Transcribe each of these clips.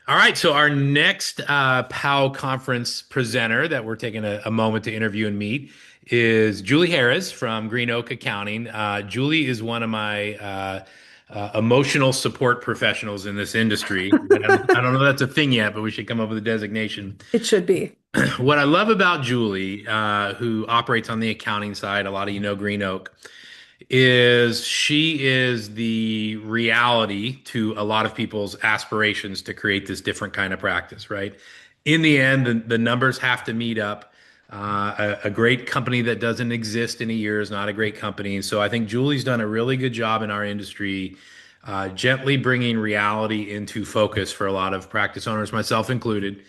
All right, so our next POW conference presenter that we're taking a moment to interview and meet is Julie Harris from GreenOak Accounting. Julie is one of my emotional support professionals in this industry. I don't know if that's a thing yet, but we should come up with a designation. It should be. What I love about Julie, who operates on the accounting side, a lot of you know GreenOak, is she is the reality to a lot of people's aspirations to create this different kind of practice, right? In the end, the numbers have to meet up. A great company that doesn't exist in a year is not a great company. So I think Julie's done a really good job in our industry, gently bringing reality into focus for a lot of practice owners, myself included.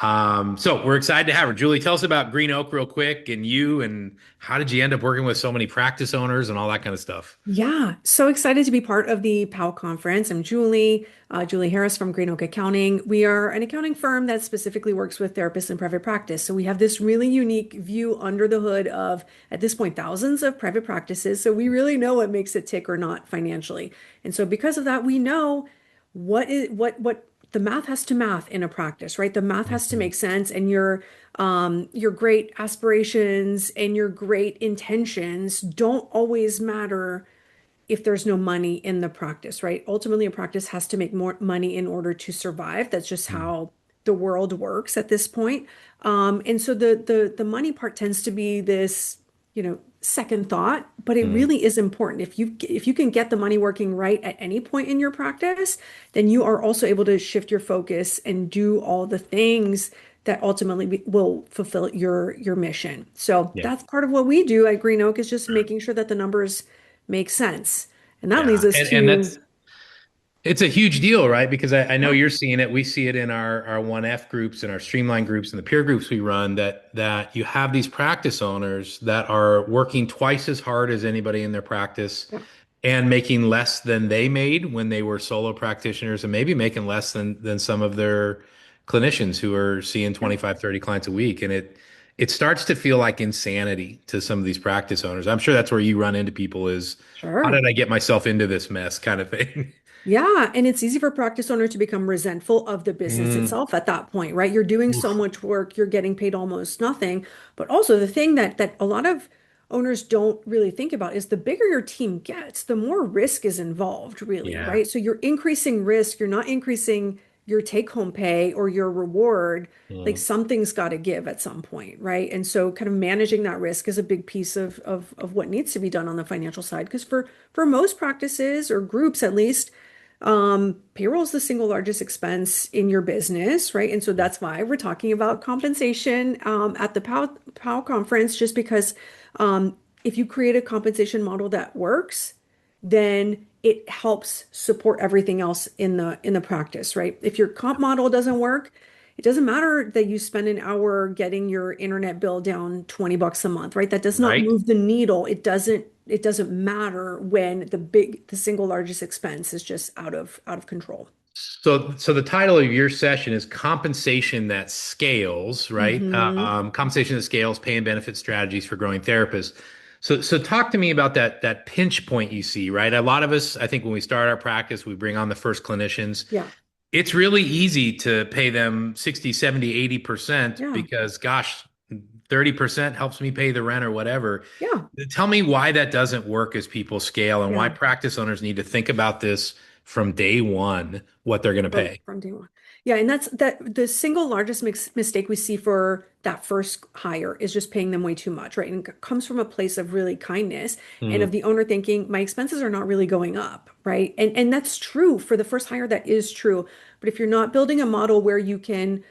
So we're excited to have her. Julie, tell us about Green Oak real quick and you and how did you end up working with so many practice owners and all that kind of stuff? Yeah, so excited to be part of the POW conference. I'm Julie Harris from GreenOak Accounting. We are an accounting firm that specifically works with therapists in private practice. So we have this really unique view under the hood of, at this point, thousands of private practices. So we really know what makes it tick or not financially. And so because of that, we know what the math has to math in a practice, right? The math has to Mhm. make sense, and your great aspirations and your great intentions don't always matter if there's no money in the practice, right? Ultimately, a practice has to make more money in order to survive. That's just how the world works at this point. And so the money part tends to be this, second thought, but it Mhm. really is important. If you can get the money working right at any point in your practice, then you are also able to shift your focus and do all the things that ultimately will fulfill your mission. So Yeah. that's part of what we do at Green Oak, is just making sure that the numbers make sense. And that leads Yeah. us And to, that's it's a huge deal, right? Because I know yeah, you're seeing it. We see it in our 1F groups and our streamline groups and the peer groups we run that you have these practice owners that are working twice as hard as anybody in their practice yeah, and making less than they made when they were solo practitioners and maybe making less than some of their clinicians who are seeing yeah, 25, 30 clients a week. And it starts to feel like insanity to some of these practice owners. I'm sure that's where you run into people is how sure. did I get myself into this mess kind of thing. Yeah, and it's easy for practice owners to become resentful of the business Mm, itself at that point, right? You're doing so oof. much work, you're getting paid almost nothing. But also the thing that a lot of owners don't really think about is the bigger your team gets, the more risk is involved, really, Yeah. right? So you're increasing risk, you're not increasing your take-home pay or your reward. Like Mm. something's got to give at some point, right? And so kind of managing that risk is a big piece of what needs to be done on the financial side. Because for most practices or groups at least, payroll is the single largest expense in your business, right? And so that's why we're talking about compensation at the POW conference, just because if you create a compensation model that works, then it helps support everything else in the practice, right? If your comp model doesn't work, it doesn't matter that you spend an hour getting your internet bill down $20 a month, right? That does not Right? move the needle. It doesn't matter when the single largest expense is just out of control. So the title of your session is compensation that scales, right? Hmm. Compensation that scales, pay and benefit strategies for growing therapists. So talk to me about that pinch point you see, right? A lot of us, I think when we start our practice, we bring on the first clinicians. Yeah, It's really easy to pay them 60, 70, 80% yeah, because gosh, 30% helps me pay the rent or whatever. yeah, Tell me why that doesn't work as people scale and why yeah. practice owners need to think about this from day one, what they're going to From pay. from day one. Yeah, and that's the single largest mistake we see for that first hire is just paying them way too much, right? And it comes from a place of really kindness and of Mm, the owner thinking my expenses are not really going up, right? And that's true for the first hire, that is true. But if you're not building a model where you can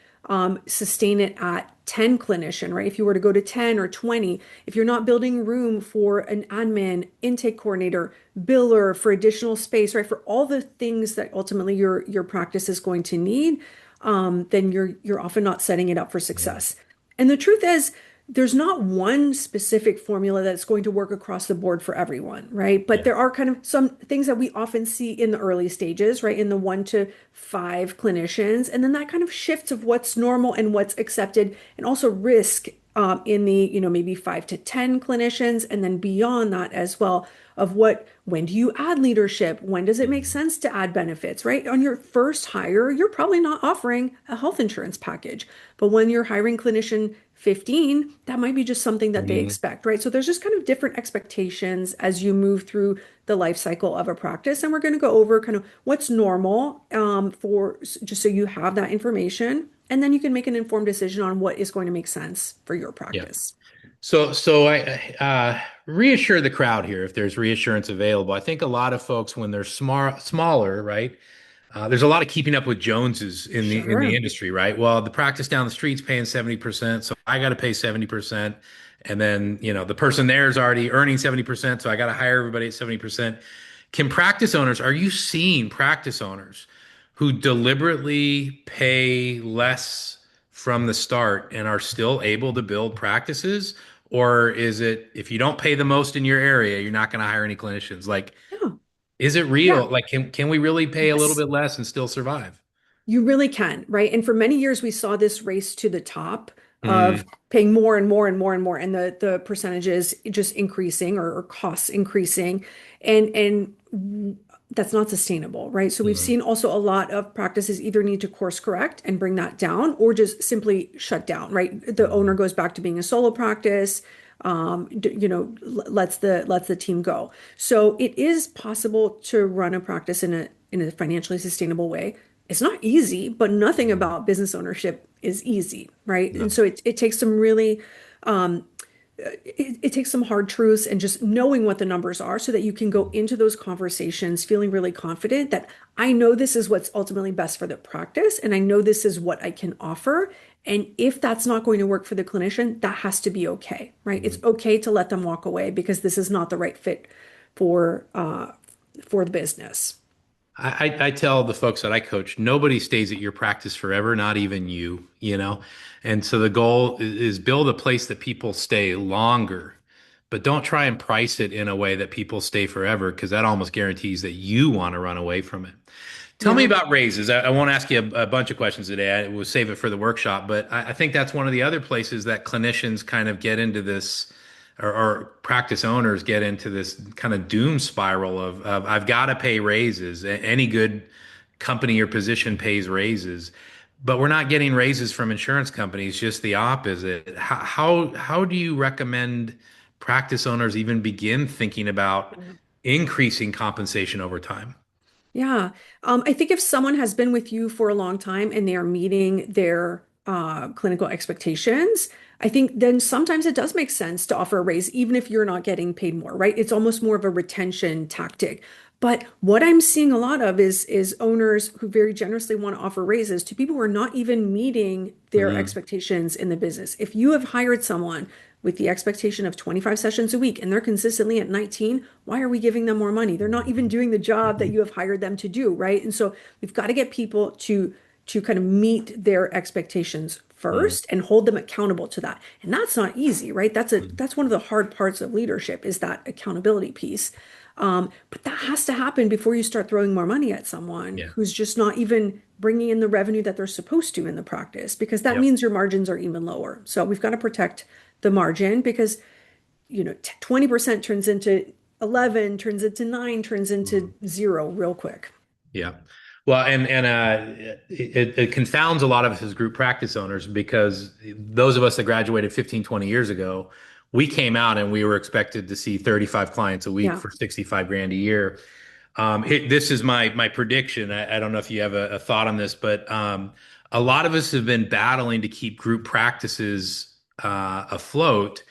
sustain it at 10 clinician, right? If you were to go to 10 or 20, if you're not building room for an admin, intake coordinator, biller, for additional space, right? For all the things that ultimately your practice is going to need, then you're often not setting it up for yeah, success. And the truth is, there's not one specific formula that's going to work across the board for everyone, right? But yeah, there are kind of some things that we often see in the early stages, right? In the 1 to 5 clinicians. And then that kind of shifts of what's normal and what's accepted, and also risk in the, maybe 5 to 10 clinicians, and then beyond that as well, of when do you add leadership? When does it make Mhm. sense to add benefits, right? On your first hire, you're probably not offering a health insurance package. But when you're hiring clinician 15, that might be just something that they Mhm. expect, right? So there's just kind of different expectations as you move through the life cycle of a practice. And we're going to go over kind of what's normal for just so you have that information. And then you can make an informed decision on what is going to make sense for your Yeah. practice. So I reassure the crowd here if there's reassurance available. I think a lot of folks when they're smaller, right? There's a lot of keeping up with Joneses in the Sure. industry, right? Well, the practice down the street's paying 70%, so I got to pay 70%. And then, the person there is already earning 70%, so I got to hire everybody at 70%. Are you seeing practice owners who deliberately pay less from the start and are still able to build practices? Or is it if you don't pay the most in your area, you're not going to hire any clinicians? Like, Yeah. is it Yeah. real? Like, can we really pay a little Yes. bit less and still survive? You really can, right? And for many years, we saw this race to the top of Mm, paying more and more and more and more, and the percentages just increasing or costs increasing, and that's not sustainable, right? So we've mm, seen also a lot of practices either need to course correct and bring that down, or just simply shut down, right? The owner mm, goes back to being a solo practice, lets the team go. So it is possible to run a practice in a financially sustainable way. It's not easy, but nothing mm. about business ownership is easy, right? And No. so it takes some really, it takes some hard truths and just knowing what the numbers are so that you can go into those conversations feeling really confident that I know this is what's ultimately best for the practice and I know this is what I can offer. And if that's not going to work for the clinician, that has to be okay, right? It's Mm. okay to let them walk away because this is not the right fit for for the business. I tell the folks that I coach, nobody stays at your practice forever, not even you. And so the goal is build a place that people stay longer, but don't try and price it in a way that people stay forever because that almost guarantees that you want to run away from it. Tell me Yeah. about raises. I won't ask you a bunch of questions today. I will save it for the workshop, but I think that's one of the other places that clinicians kind of get into this, or practice owners get into this kind of doom spiral of I've got to pay raises. Any good company or position pays raises, but we're not getting raises from insurance companies, just the opposite. How do you recommend practice owners even begin thinking about increasing compensation over time? Yeah. I think if someone has been with you for a long time and they are meeting their clinical expectations, I think then sometimes it does make sense to offer a raise, even if you're not getting paid more, right? It's almost more of a retention tactic. But what I'm seeing a lot of is owners who very generously want to offer raises to people who are not even meeting their Mm, expectations in the business. If you have hired someone with the expectation of 25 sessions a week and they're consistently at 19, why are we giving them more money? They're not even doing the job that you have hired them to do, right? And so we've got to get people to kind of meet their expectations mm, first and hold them accountable to that. And that's not easy, right? mm. That's one of the hard parts of leadership is that accountability piece. But that has to happen before you start throwing more money at someone Yeah. who's just not even bringing in the revenue that they're supposed to in the practice, because that Yep. means your margins are even lower. So we've got to protect the margin because 20% turns into 11, turns into 9, turns Mm. into 0 real quick. Yeah. Well, and it confounds a lot of us as group practice owners because those of us that graduated 15, 20 years ago, we came out and we were expected to see 35 clients a week Yeah. for 65 grand a year. This is my prediction. I don't know if you have a thought on this, but a lot of us have been battling to keep group practices afloat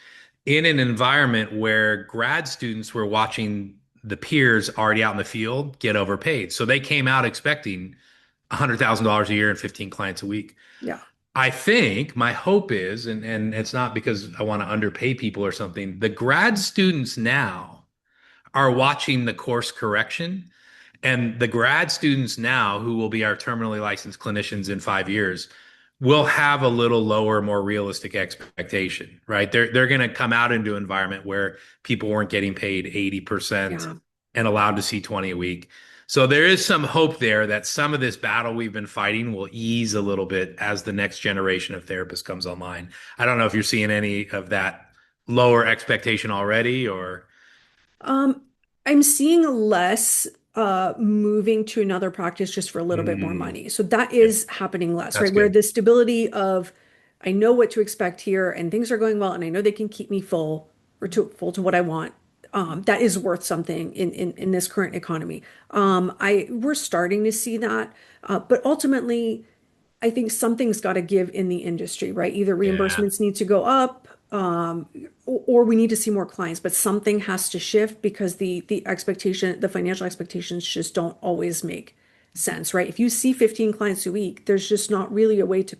in an environment where grad students were watching the peers already out in the field get overpaid. So they came out expecting $100,000 a year and 15 clients a week. Yeah. I think my hope is, and it's not because I want to underpay people or something, the grad students now are watching the course correction. And the grad students now, who will be our terminally licensed clinicians in 5 years, will have a little lower, more realistic expectation, right? They're going to come out into an environment where people weren't getting paid 80% Yeah. and allowed to see 20 a week. So there is some hope there that some of this battle we've been fighting will ease a little bit as the next generation of therapists comes online. I don't know if you're seeing any of that lower expectation already or. I'm seeing less moving to another practice just for a little bit more Mm, money. So that yeah, is happening less, that's right? Where good. the stability of I know what to expect here and things are going well and I know they can keep me full or to full to what I want. That is worth something in this current economy. We're starting to see that, but ultimately I think something's got to give in the industry, right? Either Yeah. reimbursements need to go up, or we need to see more clients, but something has to shift because the financial expectations just don't always make sense, right? If you see 15 clients a week, there's just not really a way to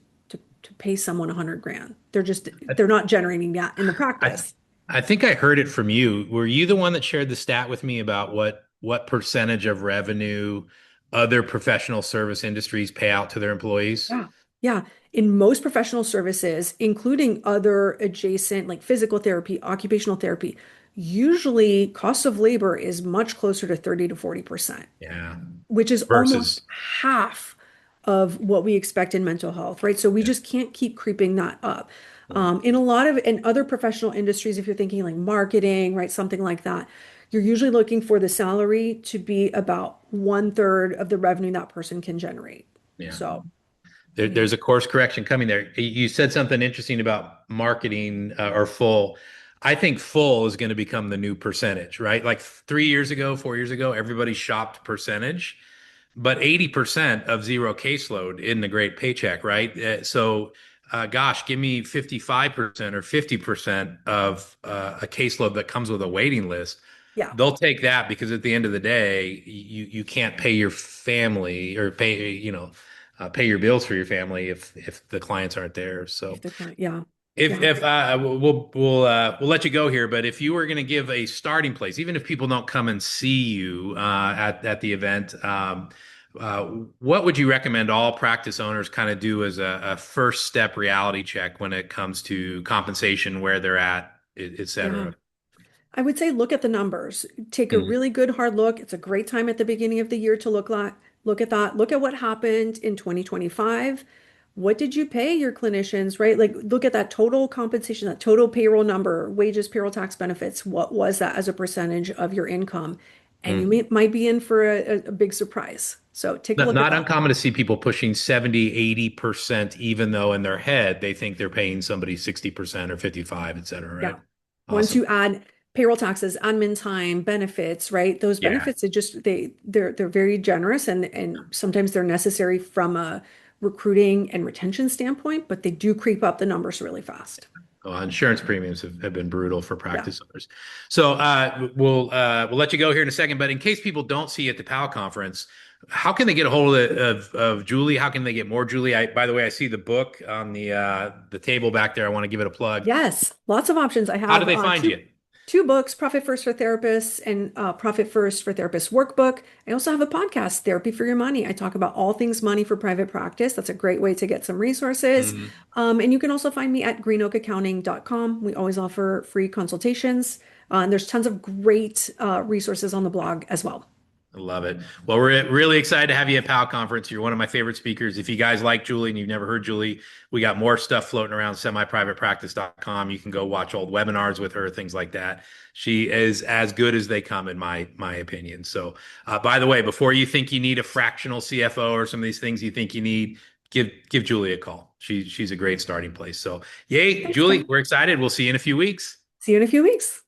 pay someone 100 grand. They're not generating that in the I practice. I think I heard it from you. Were you the one that shared the stat with me about what percentage of revenue other professional service industries pay out to their employees? Yeah. Yeah. In most professional services, including other adjacent like physical therapy, occupational therapy, usually cost of labor is much closer to 30 to 40%, Yeah. which is almost Versus, half of what we expect in mental health, right? So we yeah. just can't keep creeping that up. Well, In other professional industries, if you're thinking like marketing, right, something like that, you're usually looking for the salary to be about one third of the revenue that person can generate. yeah. So, yeah. There's a course correction coming there. You said something interesting about marketing or full. I think full is going to become the new percentage, right? Like 3 years ago, 4 years ago, everybody shopped percentage, but 80% of zero caseload isn't a great paycheck, right? Gosh, give me 55% or 50% of a caseload that comes with a waiting list. Yeah. They'll take that because at the end of the day, you can't pay your family or pay your bills for your family if the clients aren't there. If So the client, yeah. if Yeah. if we'll let you go here, but if you were going to give a starting place, even if people don't come and see you at the event, uh, what would you recommend all practice owners kind of do as a first step reality check when it comes to compensation, where they're at, et Yeah. cetera? I would say look at the numbers. Take a Mhm. really good hard look. It's a great time at the beginning of the year to look at that. Look at what happened in 2025. What did you pay your clinicians, right? Like look at that total compensation, that total payroll number, wages, payroll tax benefits. What was that as a percentage of your income? And might be in for a big surprise. So take a look at Not that. uncommon to see people pushing 70, 80%, even though in their head they think they're paying somebody 60% or 55, et cetera, Yeah. right? Once Awesome. you add payroll taxes, admin time, benefits, right? Those Yeah. benefits, they're very generous and sometimes they're necessary from a recruiting and retention standpoint, but they do creep up the numbers really fast. Insurance premiums have been brutal for Yeah. practice owners. So we'll let you go here in a second. But in case people don't see you at the PAL conference, how can they get a hold of Julie? How can they get more Julie? By the way, I see the book on the table back there. I want to give it a plug. Yes, lots of options. I How do have they find you? two books, Profit First for Therapists and Profit First for Therapists workbook. I also have a podcast, Therapy for Your Money. I talk about all things money for private practice. That's a great way to get some resources. Mhm. And you can also find me at greenoakaccounting.com. We always offer free consultations. And there's tons of great resources on the blog as well. I love it. Well, we're really excited to have you at PAL Conference. You're one of my favorite speakers. If you guys like Julie and you've never heard Julie, we got more stuff floating around semiprivatepractice.com. You can go watch old webinars with her, things like that. She is as good as they come, in my opinion. So, by the way, before you think you need a fractional CFO or some of these things you think you need, give Julie a call. She's a great starting place. So, yay, Thanks, Julie, Ken. we're excited. We'll see you in a few weeks. See you in a few weeks.